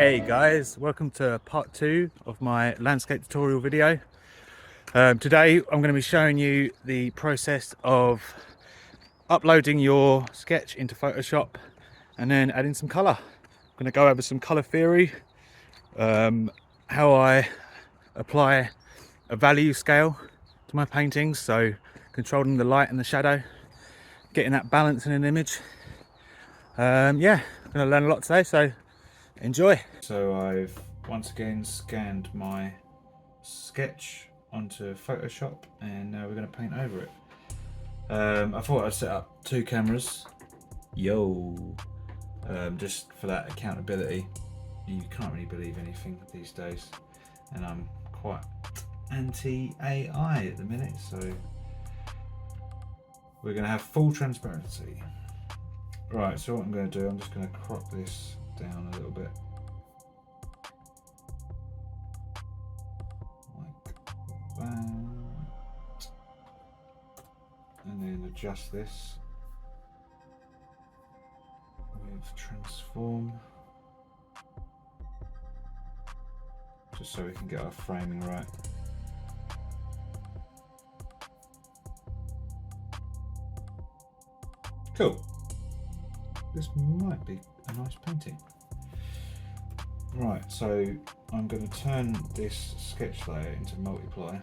Hey guys, welcome to part 2 of my landscape tutorial video. Today I'm going to be showing you the process of uploading your sketch into Photoshop and then adding some colour. I'm going to go over some colour theory, how I apply a value scale to my paintings, so controlling the light and the shadow, getting that balance in an image. Yeah, I'm going to learn a lot today, so enjoy. So I've once again scanned my sketch onto Photoshop and now we're going to paint over it. I thought I'd set up 2 cameras, just for that accountability. You can't really believe anything these days, and I'm quite anti-AI at the minute, so we're going to have full transparency. Right, so what I'm going to do, I'm just going to crop this down a little bit, like that, and then adjust this with transform, just so we can get our framing right. Cool. This might be a nice painting. Right, so I'm going to turn this sketch layer into multiply,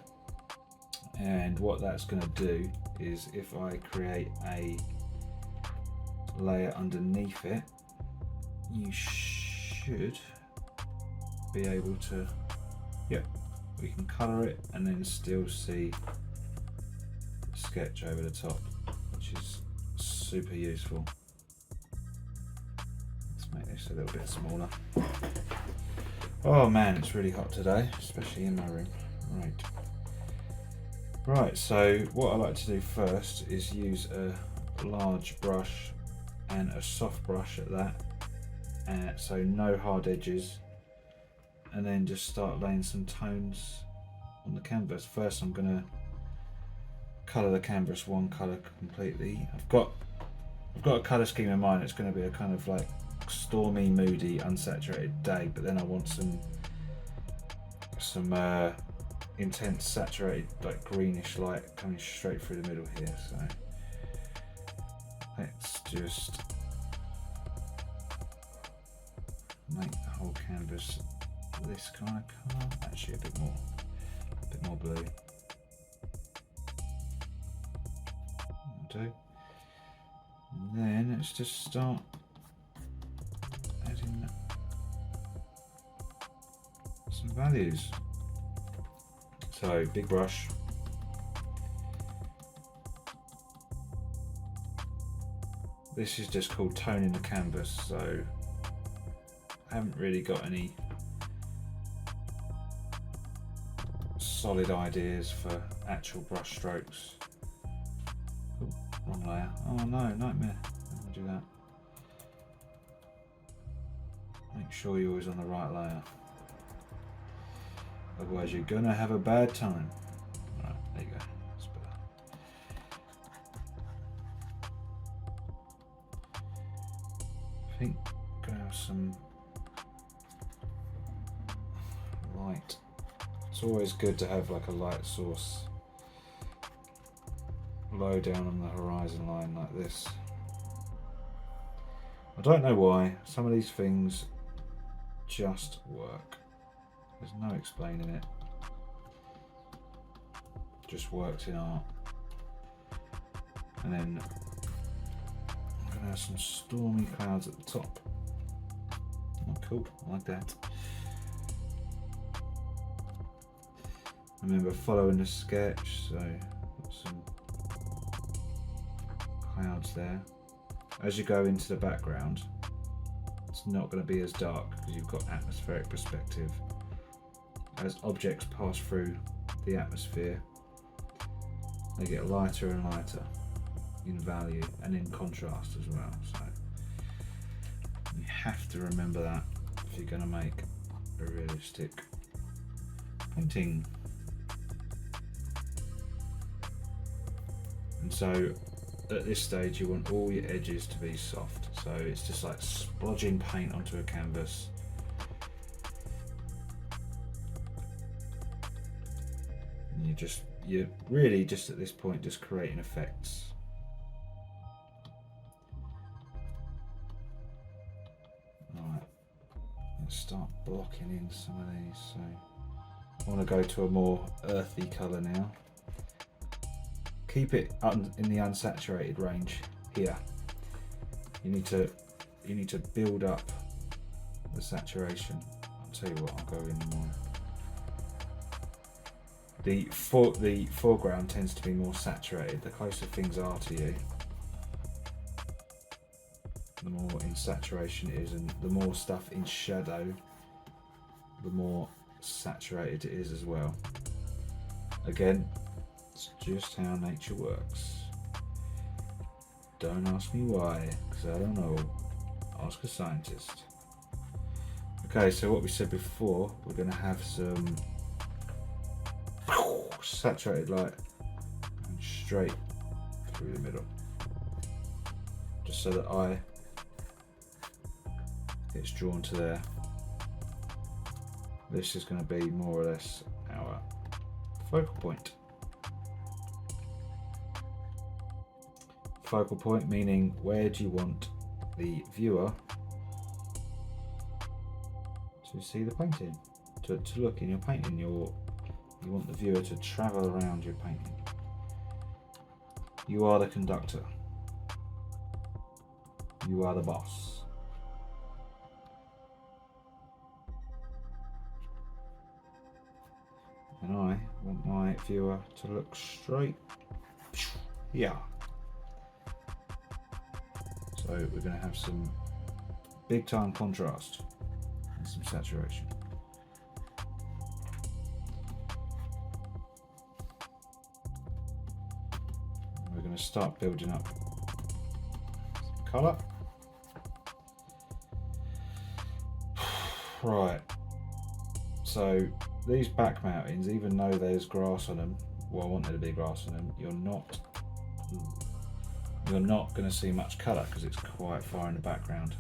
and what that's going to do is if I create a layer underneath it, you should be able to, we can colour it and then still see the sketch over the top, which is super useful. Make this a little bit smaller. Oh man, it's really hot today, especially in my room. Right, so what I like to do first is use a large brush and a soft brush at that, so no hard edges, and then just start laying some tones on the canvas. First I'm going to colour the canvas one colour completely. I've got a colour scheme in mind. It's going to be a kind of like stormy, moody, unsaturated day, but then I want some intense saturated, like greenish light coming straight through the middle here. So let's just make the whole canvas this kind of colour, actually a bit more blue. That'll do. And then let's just start adding some values. So big brush, this is just called toning the canvas, so I haven't really got any solid ideas for actual brush strokes. Ooh, wrong layer. Oh no, nightmare. Let me do that. Make sure you're always on the right layer, otherwise you're gonna have a bad time. Right, there you go. That's better. I think I'm gonna have some light. It's always good to have like a light source low down on the horizon line like this. I don't know why, some of these things just work. There's no explaining it. Just works in art. And then I'm going to have some stormy clouds at the top. Oh, cool, I like that. Remember following the sketch, so got some clouds there. As you go into the background, it's not going to be as dark because you've got atmospheric perspective. As objects pass through the atmosphere, they get lighter and lighter in value and in contrast as well. So you have to remember that if you're going to make a realistic painting. And so at this stage you want all your edges to be soft, so it's just like splodging paint onto a canvas And you're really just at this point just creating effects. Right, let's start blocking in some of these. So I want to go to a more earthy colour now. Keep it in the unsaturated range here. You need to build up the saturation. I'll tell you what, I'll go in more. The foreground tends to be more saturated. The closer things are to you, the more in saturation it is, and the more stuff in shadow, the more saturated it is as well. Again, it's just how nature works. Don't ask me why, because I don't know. Ask a scientist. Okay, so what we said before, we're going to have some saturated light and straight through the middle, just so that eye gets drawn to there. This is going to be more or less our focal point. Focal point meaning where do you want the viewer to see the painting, to look in your painting. You want the viewer to travel around your painting. You are the conductor. You are the boss. And I want my viewer to look straight here. So we're going to have some big time contrast and some saturation. We're going to start building up some colour. Right, so these back mountings, even though there's grass on them, well, I want there to be grass on them, you're not going to see much colour because it's quite far in the background.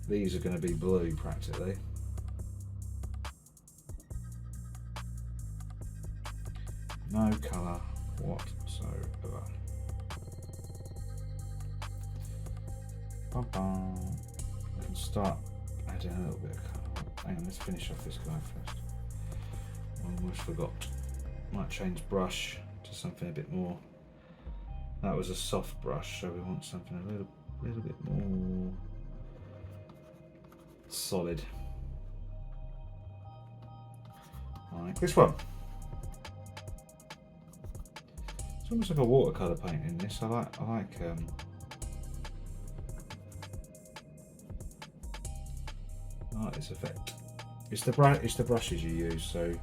These are going to be blue practically. No colour whatsoever. We can start adding a little bit of colour. Hang on, let's finish off this guy first. I almost forgot. Might change brush to something a bit more. That was a soft brush, so we want something a little bit more solid. Like this one. It's almost like a watercolour painting. This I like this effect. It's the brushes you use, so I'm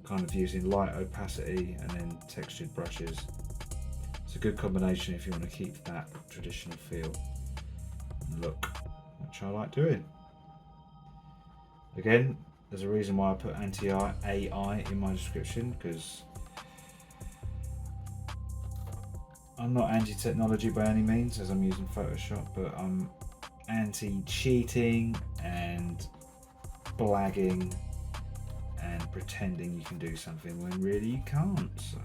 kind of using light opacity and then textured brushes. It's a good combination if you want to keep that traditional feel and look, which I like doing. Again, there's a reason why I put anti-AI in my description, because I'm not anti-technology by any means, as I'm using Photoshop, but I'm anti-cheating and blagging and pretending you can do something when really you can't. So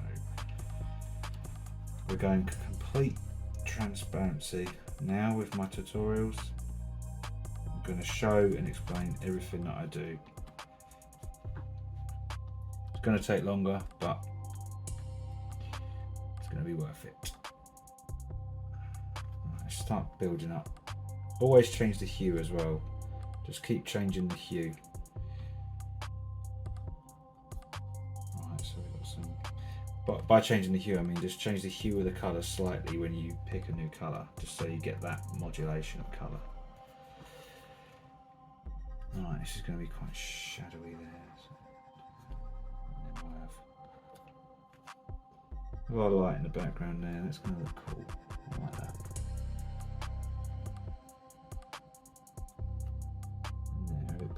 we're going complete transparency now with my tutorials. I'm going to show and explain everything that I do. It's going to take longer, but it's going to be worth it. Right, start building up. Always change the hue as well. Just keep changing the hue. Alright, so we've got some. But by changing the hue, I mean just change the hue of the colour slightly when you pick a new colour, just so you get that modulation of colour. Alright, this is going to be quite shadowy there. So. And then we'll have a lot of light in the background there. That's going to look cool. I like that.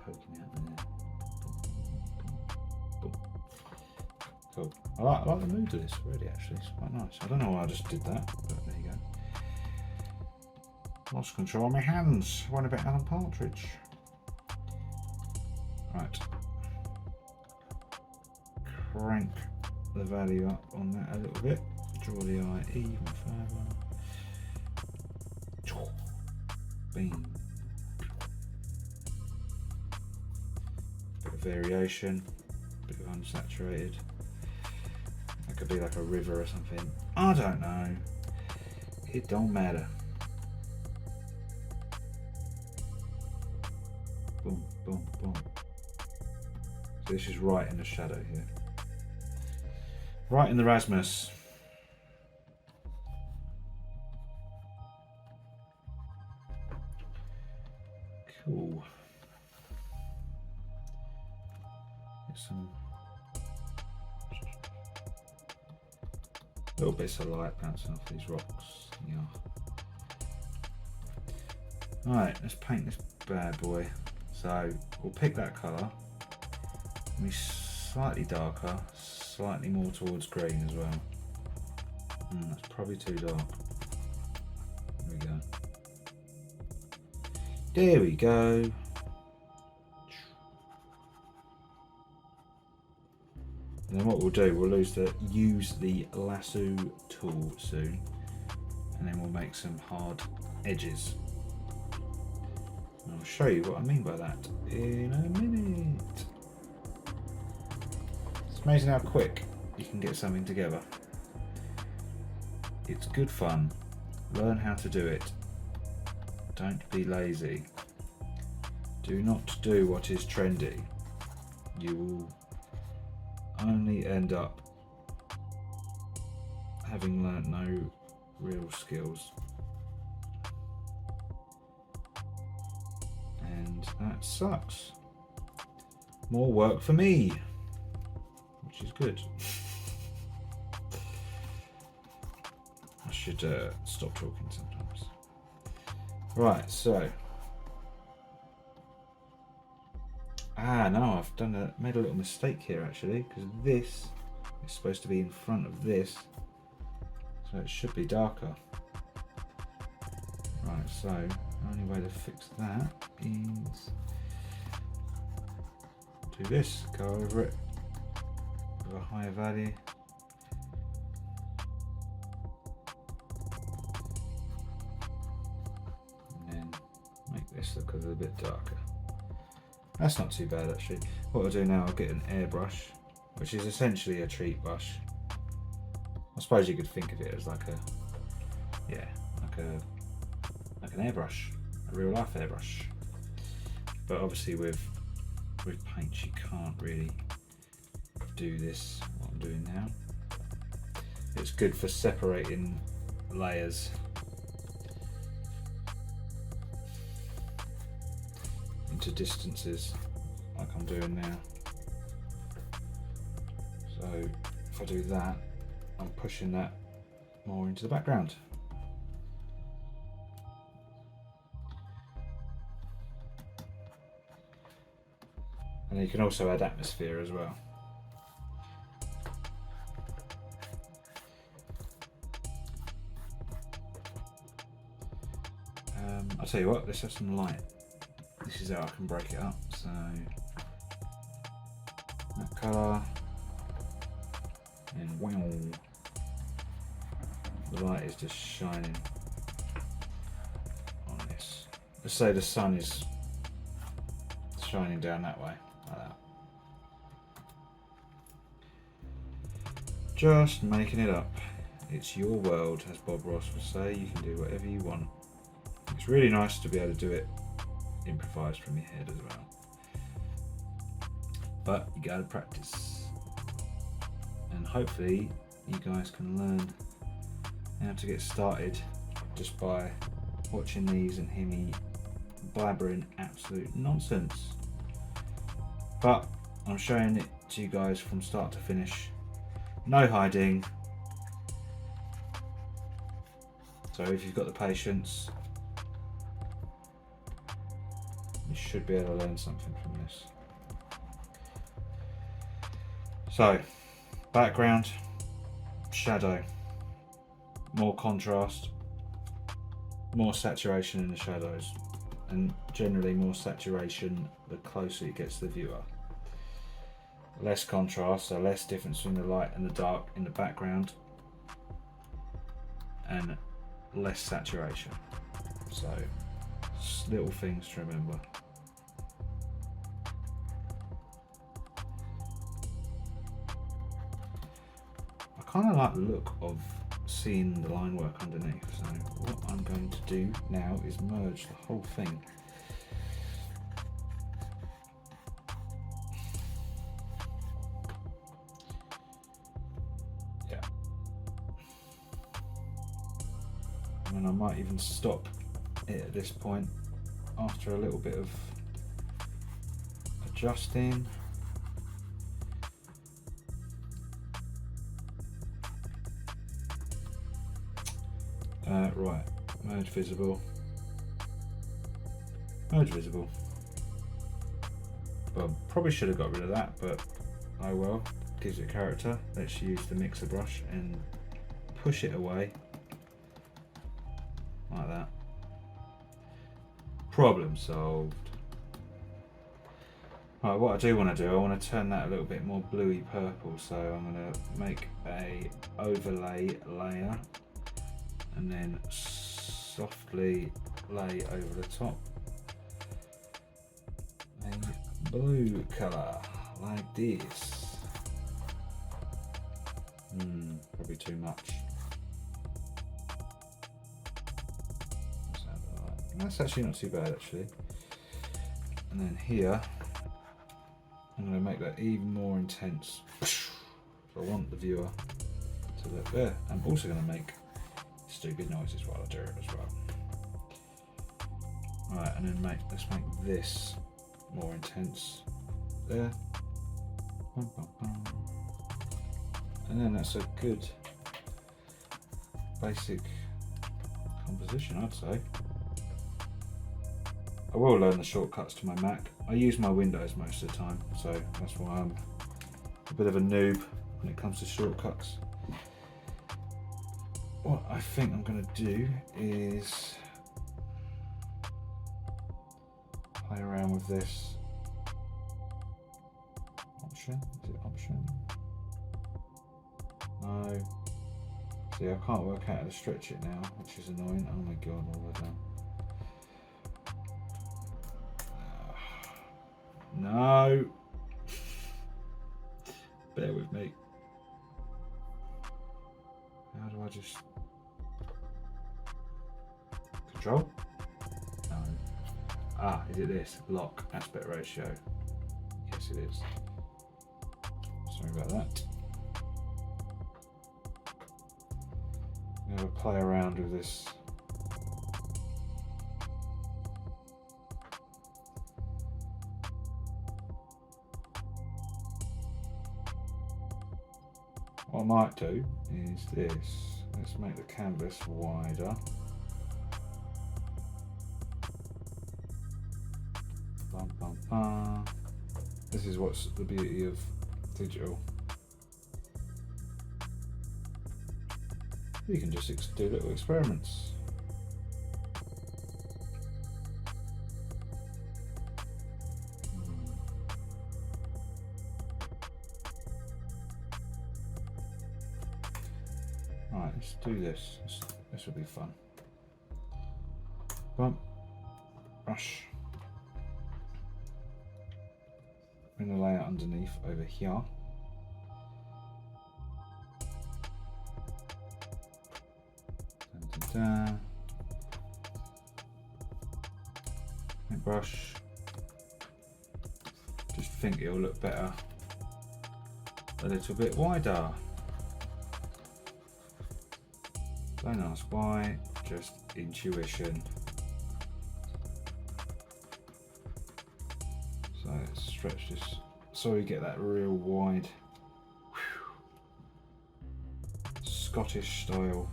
Poking out there. Boom. Cool. I like the mood of this already, actually. It's quite nice. I don't know why I just did that, but there you go. Lost control of my hands. Went a bit Alan Partridge. Right. crank the value up on that a little bit. Draw the eye even further. Bing. Bit of variation, bit of unsaturated. That could be like a river or something. I don't know. It don't matter. Boom, boom, boom. So this is right in the shadow here. Right in the Rasmus. Cool. Get some little bits of light bouncing off these rocks. Yeah. Alright, let's paint this bad boy. So we'll pick that colour. Be slightly darker, slightly more towards green as well. That's probably too dark. There we go. There we go. And then what we'll do, we'll use the lasso tool soon, and then we'll make some hard edges. And I'll show you what I mean by that in a minute. It's amazing how quick you can get something together. It's good fun. Learn how to do it. Don't be lazy. Do not do what is trendy. You will only end up having learnt no real skills. And that sucks. More work for me, which is good. I should stop talking sometimes. Right, so no, I've made a little mistake here actually, because this is supposed to be in front of this, so it should be darker. Right, so the only way to fix that is do this, go over it with a higher value. And then make this look a little bit darker. That's not too bad actually. What I'll do now, I'll get an airbrush, which is essentially a treat brush. I suppose you could think of it as like an airbrush, a real life airbrush. But obviously with paints you can't really do this, what I'm doing now. It's good for separating layers. Into distances like I'm doing now. So if I do that, I'm pushing that more into the background. And you can also add atmosphere as well. I'll tell you what, let's have some light. This is how I can break it up. So that colour, and wow, the light is just shining on this. Let's say the sun is shining down that way, like that. Just making it up. It's your world, as Bob Ross would say. You can do whatever you want. It's really nice to be able to do it improvised from your head as well, but you gotta practice, and hopefully you guys can learn how to get started just by watching these and hear me blabbering absolute nonsense. But I'm showing it to you guys from start to finish, no hiding. So if you've got the patience, you should be able to learn something from this. So, background, shadow, more contrast, more saturation in the shadows, and generally more saturation the closer it gets to the viewer. less contrast, so less difference between the light and the dark in the background, and less saturation. So little things to remember. I kind of like the look of seeing the line work underneath, so what I'm going to do now is merge the whole thing. Yeah. And I might even stop it at this point after a little bit of adjusting. Right, merge visible. Merge visible. Well, probably should have got rid of that, but oh well. Gives it character. Let's use the mixer brush and push it away like that. Problem solved. Right, what I do want to do, I want to turn that a little bit more bluey purple, so I'm going to make a overlay layer and then softly lay over the top a blue colour like this. Probably too much. That's actually not too bad actually. And then here I'm going to make that even more intense. So I want the viewer to look there. I'm also going to make stupid noises while I do it as well. Right, and then let's make this more intense there. And then that's a good basic composition, I'd say. I will learn the shortcuts to my Mac. I use my Windows most of the time, so that's why I'm a bit of a noob when it comes to shortcuts. What I think I'm going to do is play around with this option. Is it option? No. See, I can't work out how to stretch it now, which is annoying. Oh my god, what have I done? No. Bear with me. How do I just control? No. Ah, is it this? Lock aspect ratio. Yes, it is. Sorry about that. I'm going to play around with this. What I might do is this. Let's make the canvas wider. Bum, bum, bum. This is what's the beauty of digital. You can just do little experiments. Right, let's do this. This will be fun. Bump, brush. Bring the layer underneath over here. Brush. Just think it'll look better a little bit wider. Don't ask why, just intuition. So let's stretch this so we get that real wide Scottish style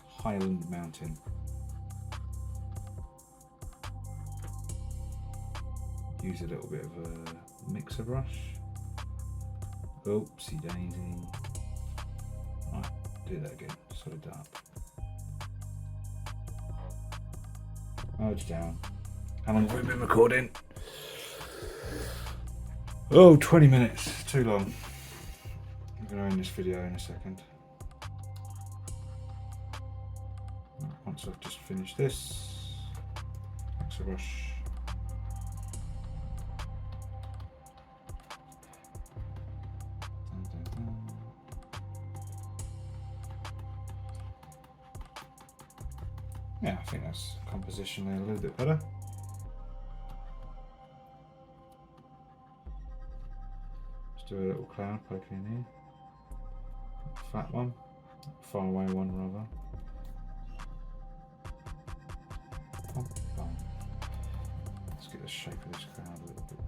Highland mountain. Use a little bit of a mixer brush. Oopsie daisy. Right, do that again, sort it up. Merge down. How long have we been recording? Oh, 20 minutes. too long. I'm going to end this video in a second. Once I've just finished this, that's a brush. Yeah, I think that's composition there a little bit better. Let's do a little cloud poking in here. Flat one, far away one rather. Let's get the shape of this cloud a little bit better.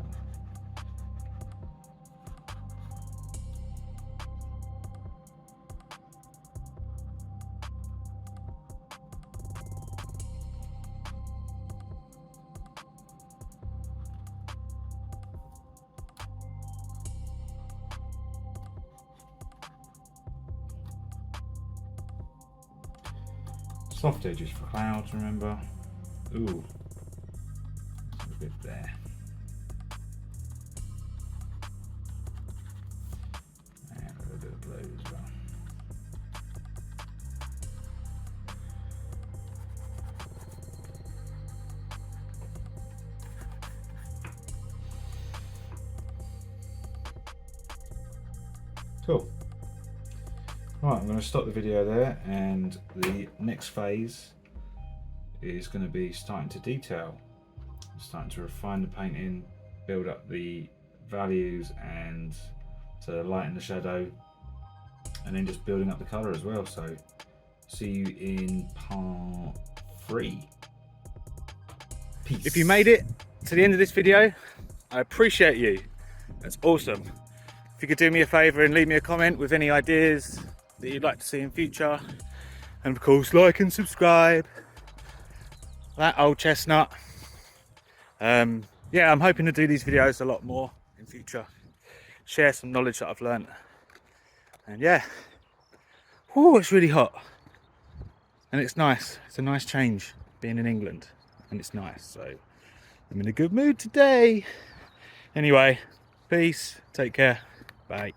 Soft edges for clouds, remember. Ooh, a bit there. And a little bit of blue as well. Cool. Right, I'm going to stop the video there, and the next phase is going to be starting to detail, starting to refine the painting, build up the values and to lighten the shadow, and then just building up the colour as well. So see you in part 3. Peace. If you made it to the end of this video, I appreciate you. That's awesome. If you could do me a favour and leave me a comment with any ideas that you'd like to see in future, and of course like and subscribe, that old chestnut. Yeah, I'm hoping to do these videos a lot more in future, share some knowledge that I've learnt, and yeah, oh, it's really hot and it's nice. It's a nice change being in England, and it's nice, so I'm in a good mood today. Anyway, peace, take care, bye.